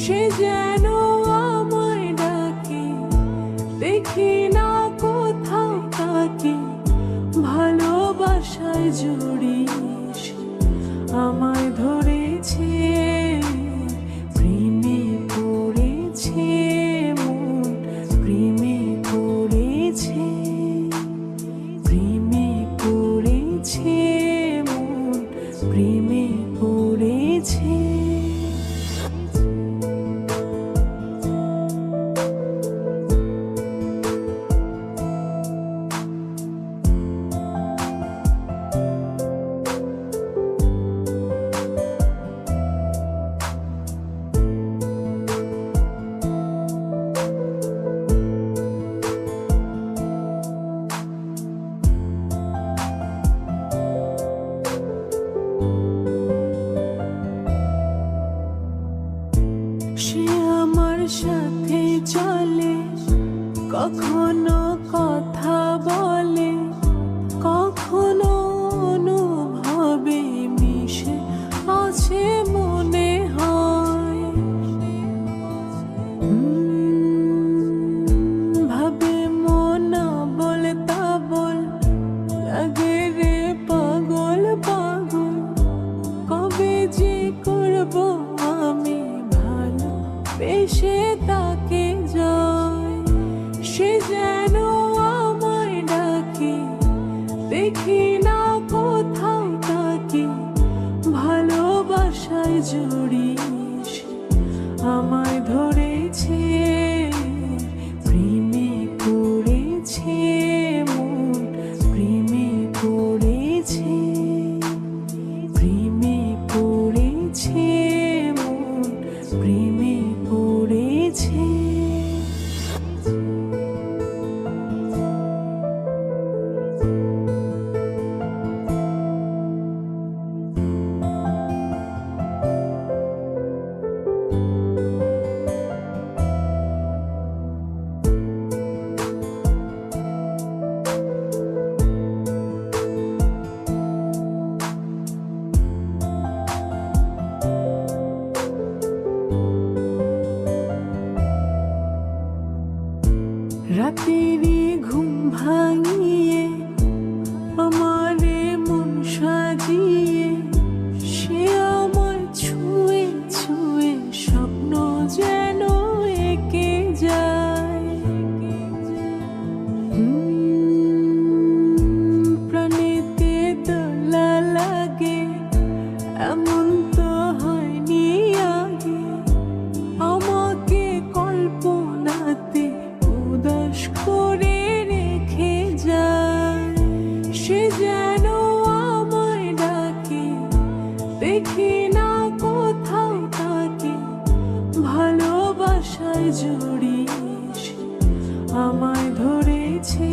সে যেন আমায় ডাকে, দেখি না কোথাও তাকে। ভালোবাসায় জড়িয়ে আমায় ধরেছে, প্রেমে পড়েছে মন, প্রেমে পড়েছে, প্রেমে পড়েছে মন, প্রেমে পড়েছে। সে আমার সাথে চলে, কখনো কথা বলে, কখনো অনুভবে মিশে আছে মনে হয়। ভাবে মনা বলে তা বল, লাগে রে পাগল পাগল। কবে যে করবো আমি বেশে তাকে যায়, সে যেন আমায় ডাকে, দেখি না কোথাও তাকে। ভালোবাসায় জড়িয়ে আমায় ধরেছে, প্রেমে পড়েছে মন, প্রেমে পড়েছে, প্রেমে পড়েছে মন, প্রেমে পড়েছে। রাতেরই ঘুম ভাঙিয়ে আমারে মন সাজিয়ে, সে আমার ছুঁয়ে ছুঁয়ে স্বপ্ন যেন এঁকে যায়। প্রাণেতে দোলা লাগে, এমন তো হয়নি আগে। আমাকে কল্পনাতে উদাস করে রেখে যায়, সে যেন আমায় ডাকে, দেখি না কোথাও তাকে। ভালোবাসায় জড়িয়ে আমায় ধরেছে,